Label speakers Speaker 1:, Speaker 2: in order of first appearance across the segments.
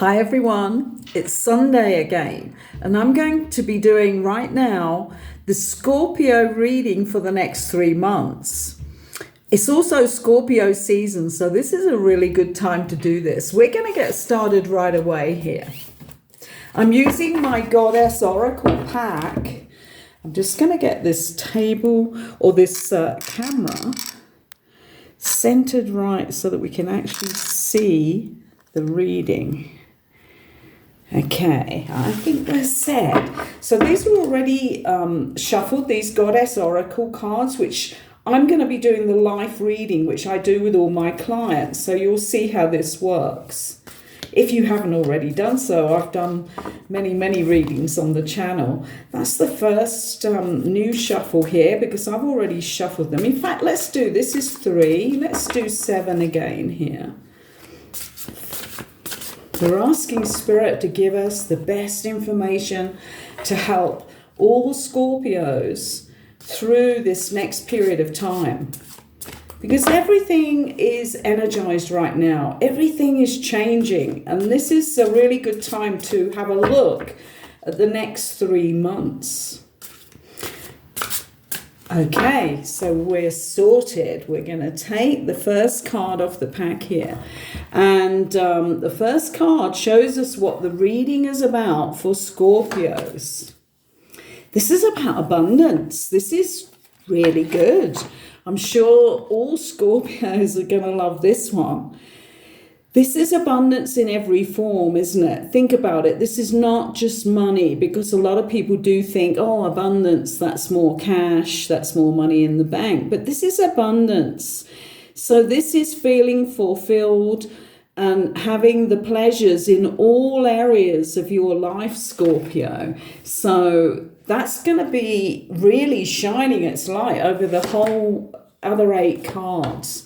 Speaker 1: Hi everyone, it's Sunday again, and I'm going to be doing right now the Scorpio reading for the next 3 months. It's also Scorpio season, so this is a really good time to do this. We're going to get started right away here. I'm using my Goddess Oracle pack. I'm just going to get this table or this camera centered right so that we can actually see the reading. Okay, I think we're set. So these are already shuffled, these Goddess Oracle cards, which I'm going to be doing the life reading, which I do with all my clients. So you'll see how this works. If you haven't already done so, I've done many readings on the channel. That's the first new shuffle here because I've already shuffled them. In fact, let's do, this is 3. Let's do 7 again here. We're asking Spirit to give us the best information to help all Scorpios through this next period of time. Because everything is energized right now. Everything is changing. And this is a really good time to have a look at the next 3 months. Okay, so we're sorted. We're going to take the first card off the pack here. And the first card shows us what the reading is about for Scorpios. This is about abundance. This is really good. I'm sure all Scorpios are going to love this one. This is abundance in every form, isn't it? Think about it. This is not just money, because a lot of people do think, oh, abundance, that's more cash, that's more money in the bank. But this is abundance. So this is feeling fulfilled and having the pleasures in all areas of your life, Scorpio. So that's going to be really shining its light over the whole other 8 cards.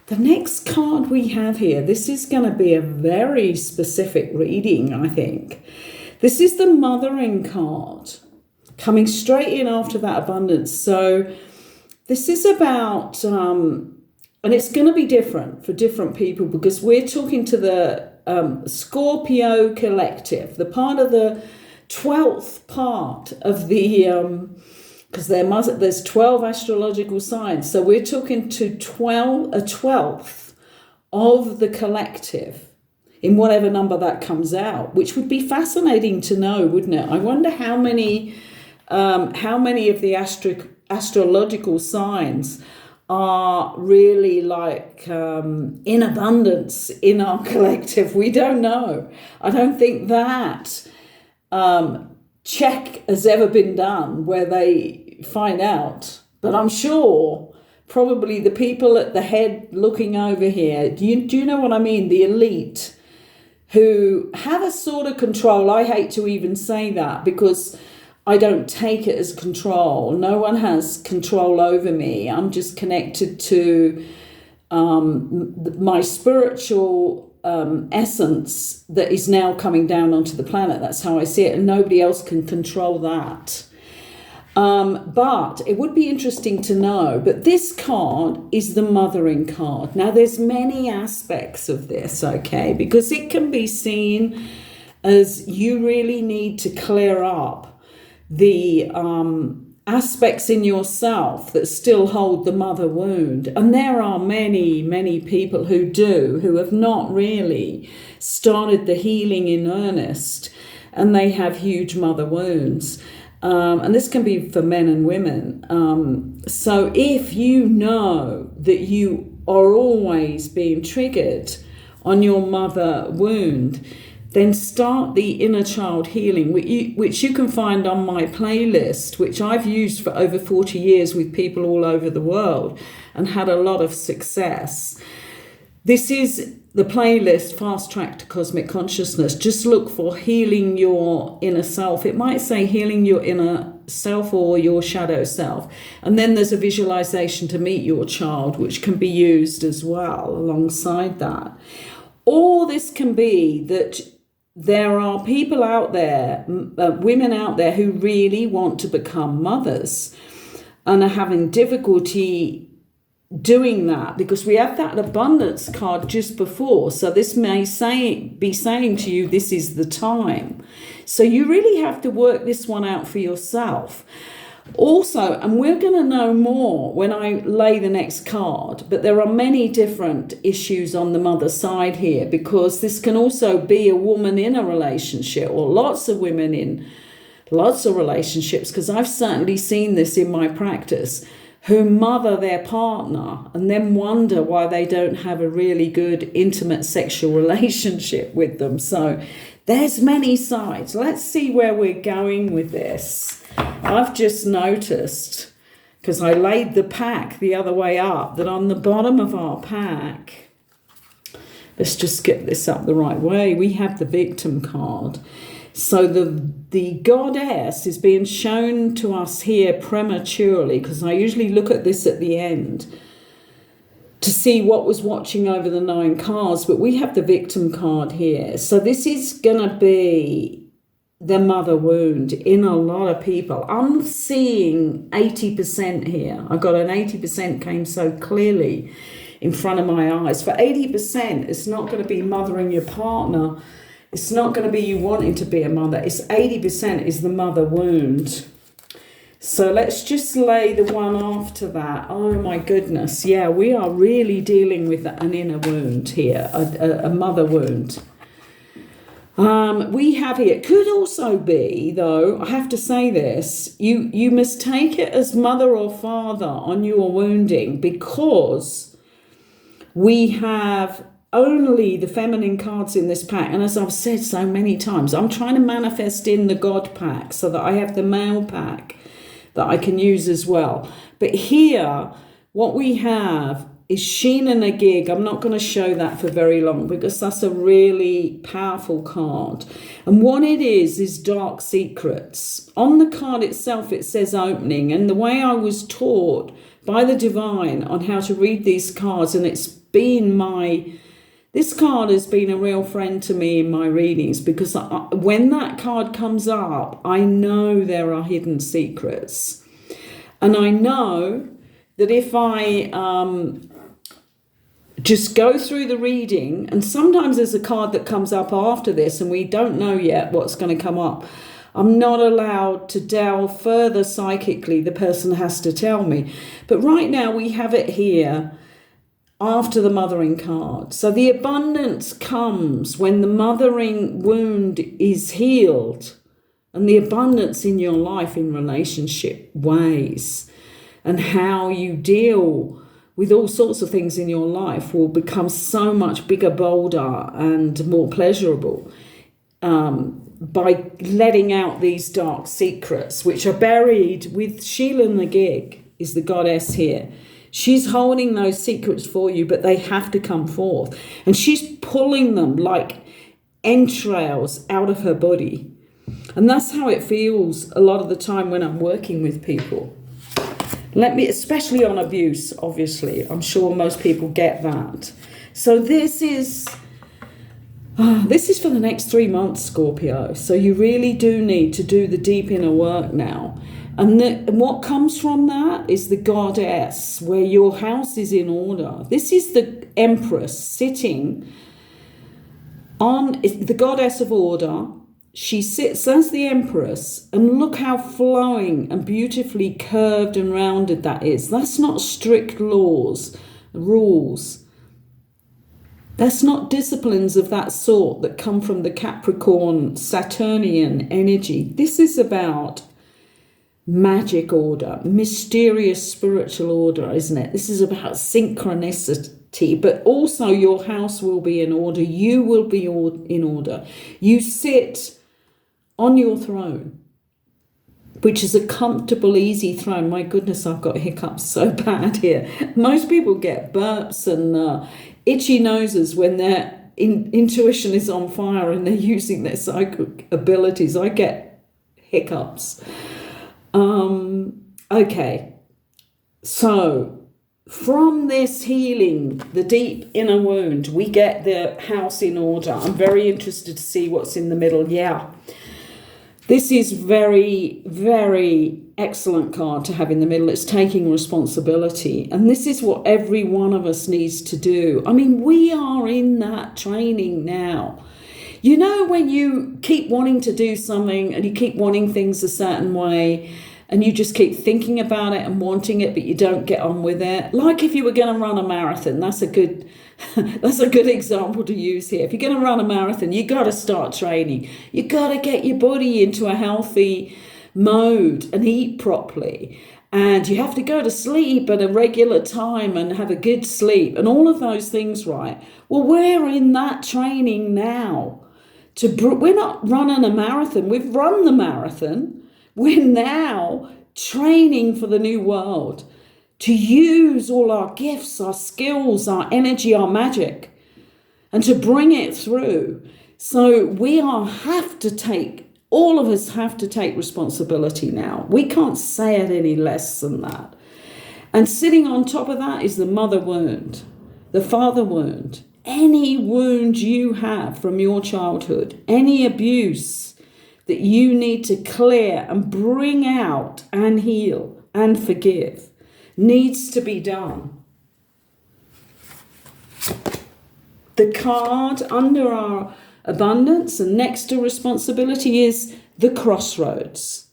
Speaker 1: The next card we have here, this is going to be a very specific reading, I think. This is the Mothering card, coming straight in after that abundance. So this is about, and it's going to be different for different people because we're talking to the Scorpio collective, the part of the 12th part of the because there's 12 astrological signs. So we're talking to a 12th of the collective in whatever number that comes out, which would be fascinating to know, wouldn't it? I wonder how many of the astrological signs are really like in abundance in our collective. We don't know. I don't think that check has ever been done where they find out, but I'm sure probably the people at the head looking over here, do you know what I mean, the elite who have a sort of control. I hate to even say that because I don't take it as control. No one has control over me. I'm just connected to my spiritual essence that is now coming down onto the planet. That's how I see it, and nobody else can control that. But it would be interesting to know. But this card is the Mothering card. Now, there's many aspects of this, okay, because it can be seen as you really need to clear up the aspects in yourself that still hold the mother wound. And there are many people who have not really started the healing in earnest, and they have huge mother wounds. And this can be for men and women. So if you know that you are always being triggered on your mother wound, then start the inner child healing, which you can find on my playlist, which I've used for over 40 years with people all over the world and had a lot of success. This is the playlist, Fast Track to Cosmic Consciousness. Just look for healing your inner self. It might say healing your inner self or your shadow self. And then there's a visualization to meet your child, which can be used as well alongside that. Or this can be that there are people out there, women out there who really want to become mothers and are having difficulty doing that, because we have that abundance card just before. So this may be saying to you, this is the time. So you really have to work this one out for yourself. Also, and we're going to know more when I lay the next card, but there are many different issues on the mother side here, because this can also be a woman in a relationship, or lots of women in lots of relationships, because I've certainly seen this in my practice, who mother their partner and then wonder why they don't have a really good intimate sexual relationship with them. So there's many sides. Let's see where we're going with this. I've just noticed, because I laid the pack the other way up, that on the bottom of our pack, let's just get this up the right way, we have the victim card. So the goddess is being shown to us here prematurely, because I usually look at this at the end to see what was watching over the 9 cards, but we have the victim card here. So this is going to be the mother wound in a lot of people. I'm seeing 80% here. I got an 80% came so clearly in front of my eyes. For 80%, it's not going to be mothering your partner. It's not going to be you wanting to be a mother. It's 80% is the mother wound. So let's just lay the one after that. Oh my goodness. Yeah, we are really dealing with an inner wound here, a mother wound. We have here, it could also be, though, I have to say this, you must take it as mother or father on your wounding, because we have only the feminine cards in this pack. And as I've said so many times, I'm trying to manifest in the God pack so that I have the male pack that I can use as well. But here, what we have is Sheena Nagig. I'm not going to show that for very long, because that's a really powerful card. And what it is dark secrets. On the card itself, it says opening. And the way I was taught by the divine on how to read these cards, and it's been this card has been a real friend to me in my readings, because when that card comes up, I know there are hidden secrets. And I know that if I just go through the reading, and sometimes there's a card that comes up after this and we don't know yet what's going to come up, I'm not allowed to delve further psychically. The person has to tell me. But right now we have it here after the mothering card. So the abundance comes when the mothering wound is healed, and the abundance in your life in relationship ways, and how you deal with all sorts of things in your life will become so much bigger, bolder, and more pleasurable by letting out these dark secrets, which are buried with Sheila Nagig, is the goddess here. She's holding those secrets for you, but they have to come forth. And she's pulling them like entrails out of her body. And that's how it feels a lot of the time when I'm working with people. Especially on abuse, obviously. I'm sure most people get that. So this is for the next 3 months, Scorpio. So you really do need to do the deep inner work now. And what comes from that is the goddess, where your house is in order. This is the Empress sitting on the goddess of order. She sits as the Empress, and look how flowing and beautifully curved and rounded that is. That's not strict rules. That's not disciplines of that sort that come from the Capricorn Saturnian energy. This is about magic order, mysterious spiritual order, isn't it? This is about synchronicity, but also your house will be in order. You will be in order. You sit on your throne, which is a comfortable, easy throne. My goodness, I've got hiccups so bad here. Most people get burps and itchy noses when their intuition is on fire and they're using their psychic abilities. I get hiccups. Okay, so from this healing, the deep inner wound, we get the house in order. I'm very interested to see what's in the middle. Yeah. This is very, very excellent card to have in the middle. It's taking responsibility. And this is what every one of us needs to do. I mean, we are in that training now. You know, when you keep wanting to do something and you keep wanting things a certain way and you just keep thinking about it and wanting it, but you don't get on with it. Like if you were going to run a marathon, that's a good example to use here. If you're going to run a marathon, you got to start training. You got to get your body into a healthy mode and eat properly. And you have to go to sleep at a regular time and have a good sleep and all of those things, right? Well, we're in that training now. We're not running a marathon. We've run the marathon. We're now training for the new world, to use all our gifts, our skills, our energy, our magic, and to bring it through. So all of us have to take responsibility now. We can't say it any less than that. And sitting on top of that is the mother wound, the father wound, any wound you have from your childhood, any abuse that you need to clear and bring out and heal and forgive, needs to be done. The card under our abundance and next to responsibility is the crossroads.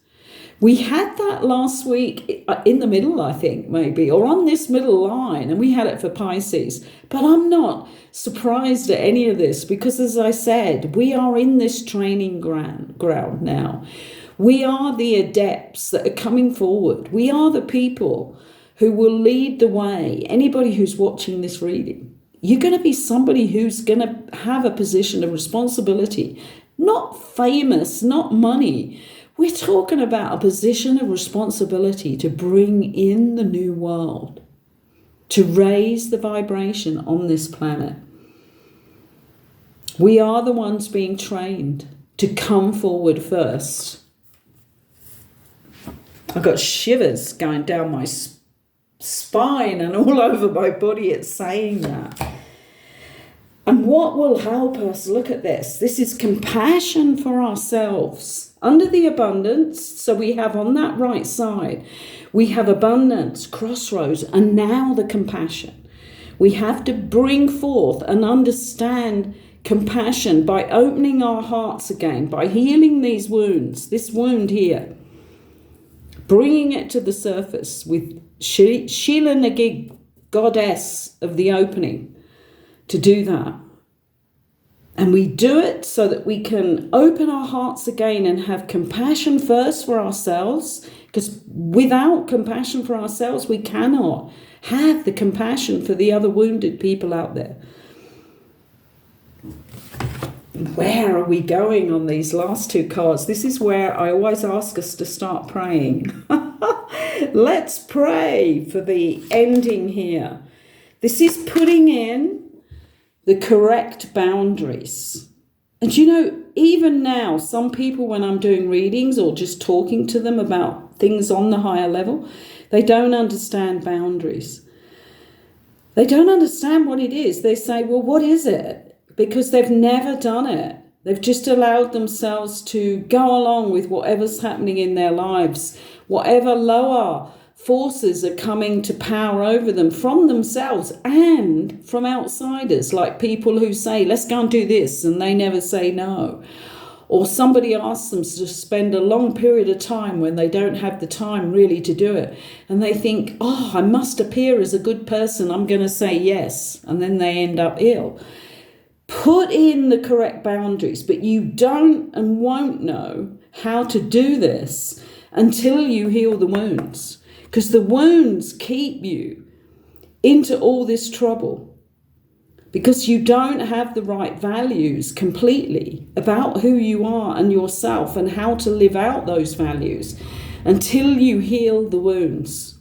Speaker 1: We had that last week in the middle, I think, maybe, or on this middle line, and we had it for Pisces. But I'm not surprised at any of this because, as I said, we are in this training ground now. We are the adepts that are coming forward. We are the people who will lead the way. Anybody who's watching this reading, you're going to be somebody who's going to have a position of responsibility, not famous, not money. We're talking about a position of responsibility to bring in the new world, to raise the vibration on this planet. We are the ones being trained to come forward first. I've got shivers going down my spine and all over my body at saying that. And what will help us, look at this. This is compassion for ourselves. Under the abundance, so we have on that right side, we have abundance, crossroads, and now the compassion. We have to bring forth and understand compassion by opening our hearts again, by healing these wounds, this wound here, bringing it to the surface with Sheila Nagig, goddess of the opening, to do that. And we do it so that we can open our hearts again and have compassion first for ourselves, because without compassion for ourselves, we cannot have the compassion for the other wounded people out there. Where are we going on these last two cards? This is where I always ask us to start praying. Let's pray for the ending here. This is putting in the correct boundaries. And you know, even now, some people, when I'm doing readings or just talking to them about things on the higher level, they don't understand boundaries. They don't understand what it is. They say, well, what is it? Because they've never done it. They've just allowed themselves to go along with whatever's happening in their lives, whatever lower forces are coming to power over them from themselves and from outsiders, like people who say, let's go and do this, and they never say no. Or somebody asks them to spend a long period of time when they don't have the time really to do it. And they think, oh, I must appear as a good person, I'm going to say yes. And then they end up ill. Put in the correct boundaries, but you don't and won't know how to do this until you heal the wounds. Because the wounds keep you into all this trouble. Because you don't have the right values completely about who you are and yourself and how to live out those values until you heal the wounds.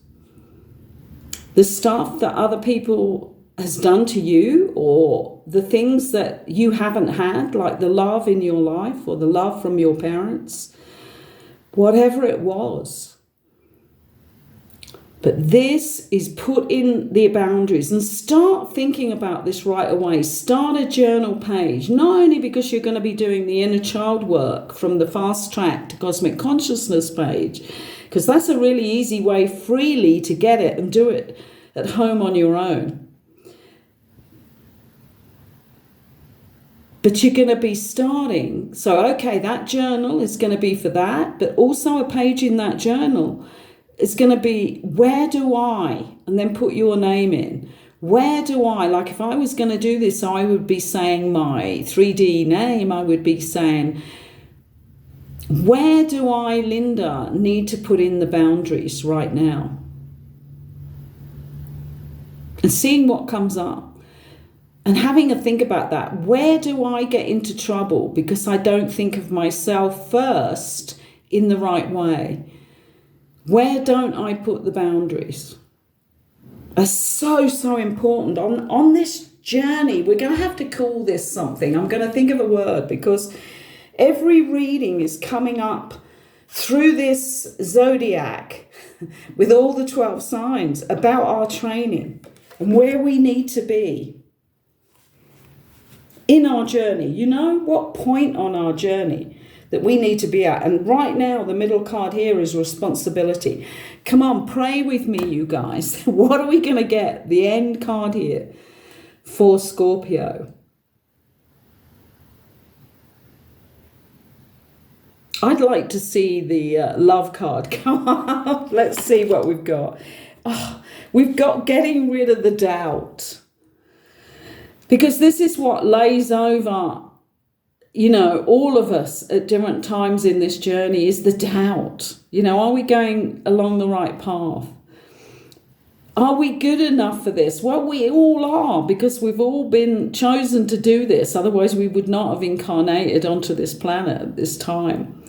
Speaker 1: The stuff that other people has done to you, or the things that you haven't had, like the love in your life or the love from your parents, whatever it was. But this is put in the boundaries, and start thinking about this right away. Start a journal page, not only because you're going to be doing the inner child work from the fast track to cosmic consciousness page, because that's a really easy way freely to get it and do it at home on your own. But you're going to be starting. So, okay, that journal is going to be for that, but also a page in that journal is going to be, where do I, and then put your name in. Where do I, like if I was going to do this, I would be saying my 3D name. I would be saying, where do I, Linda, need to put in the boundaries right now? And seeing what comes up. And having a think about that. Where do I get into trouble because I don't think of myself first in the right way? Where don't I put the boundaries? Are so important. On this journey, we're going to have to call this something. I'm going to think of a word, because every reading is coming up through this zodiac with all the 12 signs about our training and where we need to be in our journey. You know, what point on our journey that we need to be at. And right now, the middle card here is responsibility. Come on, pray with me, you guys. What are we going to get? The end card here for Scorpio. I'd like to see the love card. Come on, let's see what we've got. Oh, we've got getting rid of the doubt. Because this is what lays over, you know, all of us at different times in this journey, is the doubt. You know, are we going along the right path? Are we good enough for this? Well, we all are, because we've all been chosen to do this. Otherwise, we would not have incarnated onto this planet at this time.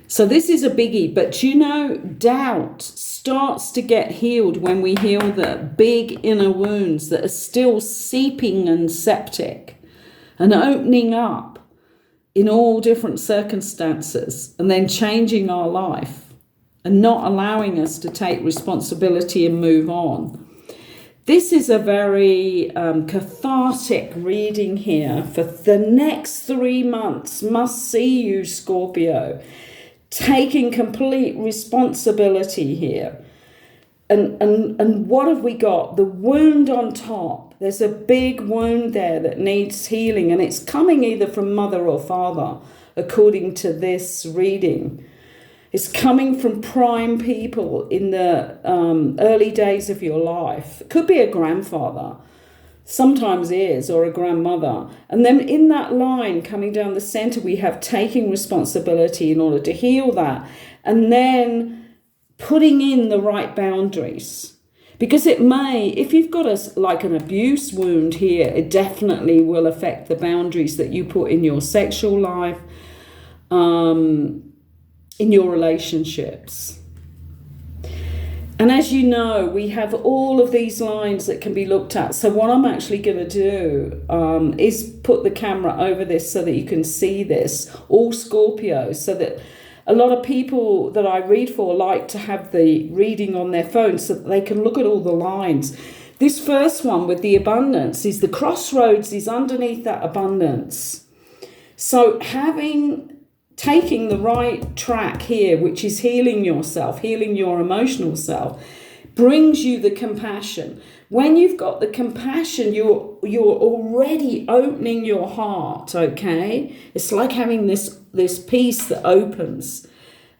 Speaker 1: So this is a biggie. But, you know, doubt starts to get healed when we heal the big inner wounds that are still seeping and septic and opening up in all different circumstances, and then changing our life and not allowing us to take responsibility and move on. This is a very cathartic reading here for the next 3 months. Must see you, Scorpio, taking complete responsibility here. And what have we got? The wound on top. There's a big wound there that needs healing, and it's coming either from mother or father, according to this reading. It's coming from prime people in the early days of your life. It could be a grandfather, sometimes is, or a grandmother. And then in that line coming down the center, we have taking responsibility in order to heal that, and then putting in the right boundaries. Because it may, if you've got like an abuse wound here, it definitely will affect the boundaries that you put in your sexual life, in your relationships. And as you know, we have all of these lines that can be looked at. So what I'm actually going to do is put the camera over this so that you can see this, all Scorpios, so that a lot of people that I read for like to have the reading on their phone so that they can look at all the lines. This first one with the abundance is the crossroads is underneath that abundance. So taking the right track here, which is healing yourself, healing your emotional self, brings you the compassion. When you've got the compassion, you're already opening your heart, okay? It's like having this piece that opens,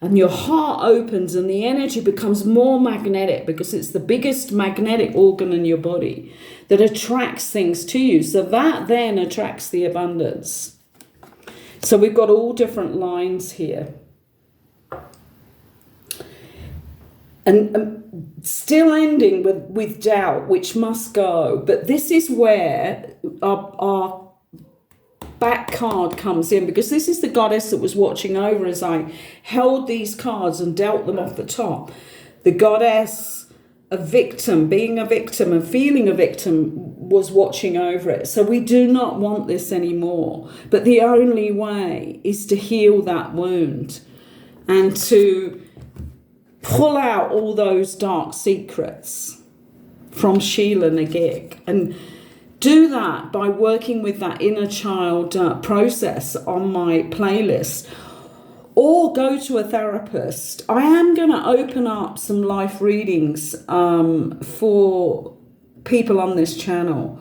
Speaker 1: and your heart opens and the energy becomes more magnetic, because it's the biggest magnetic organ in your body that attracts things to you. So that then attracts the abundance. So we've got all different lines here. And still ending with doubt, which must go. But this is where our back card comes in, because this is the goddess that was watching over as I held these cards and dealt them off the top. The goddess, a victim, being a victim and feeling a victim, was watching over it. So we do not want this anymore. But the only way is to heal that wound and to pull out all those dark secrets from Sheila Nagic, and do that by working with that inner child process on my playlist, or go to a therapist. I am going to open up some life readings for people on this channel.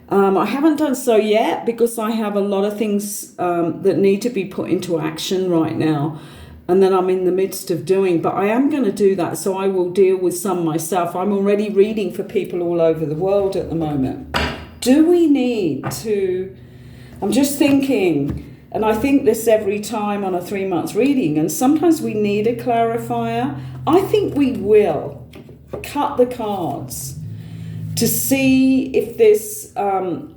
Speaker 1: I haven't done so yet because I have a lot of things that need to be put into action right now, and that I'm in the midst of doing, but I am going to do that, so I will deal with some myself. I'm already reading for people all over the world at the moment. Do we need to, I'm just thinking, and I think this every time on a 3-month reading, and sometimes we need a clarifier. I think we will cut the cards to see if this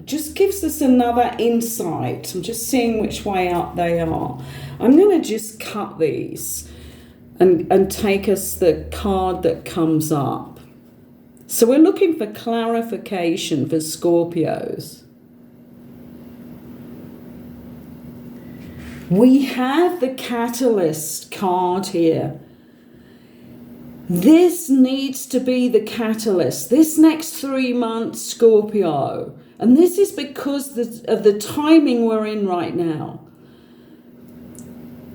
Speaker 1: just gives us another insight. I'm just seeing which way up they are. I'm going to just cut these and take us the card that comes up. So we're looking for clarification for Scorpios. We have the Catalyst card here. This needs to be the catalyst. This next 3 months, Scorpio. And this is because of the timing we're in right now.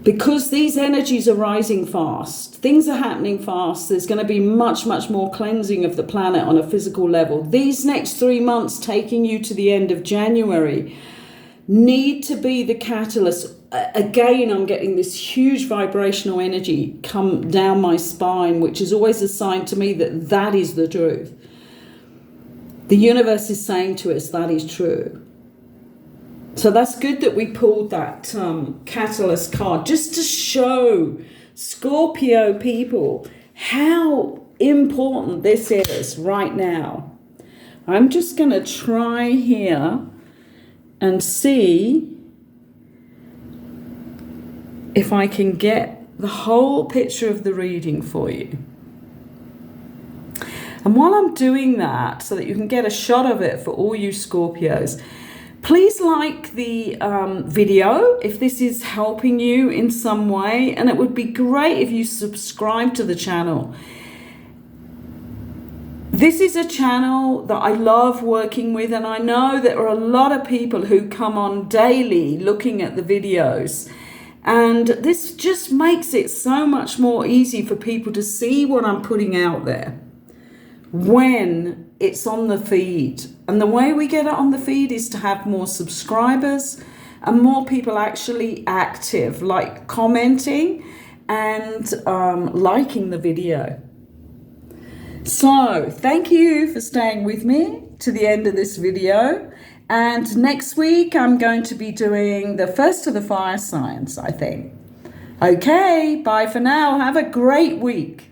Speaker 1: Because these energies are rising fast. Things are happening fast. There's going to be much, much more cleansing of the planet on a physical level. These next 3 months, taking you to the end of January, need to be the catalyst. Again, I'm getting this huge vibrational energy come down my spine, which is always a sign to me that that is the truth. The universe is saying to us that is true. So that's good that we pulled that catalyst card, just to show Scorpio people how important this is right now. I'm just going to try here and see if I can get the whole picture of the reading for you. And while I'm doing that, so that you can get a shot of it for all you Scorpios, please like the video if this is helping you in some way, and it would be great if you subscribe to the channel. This is a channel that I love working with, and I know there are a lot of people who come on daily looking at the videos. And this just makes it so much more easy for people to see what I'm putting out there when it's on the feed. And the way we get it on the feed is to have more subscribers and more people actually active, like commenting and liking the video. So thank you for staying with me to the end of this video. And next week, I'm going to be doing the first of the fire signs, I think. Okay, bye for now. Have a great week.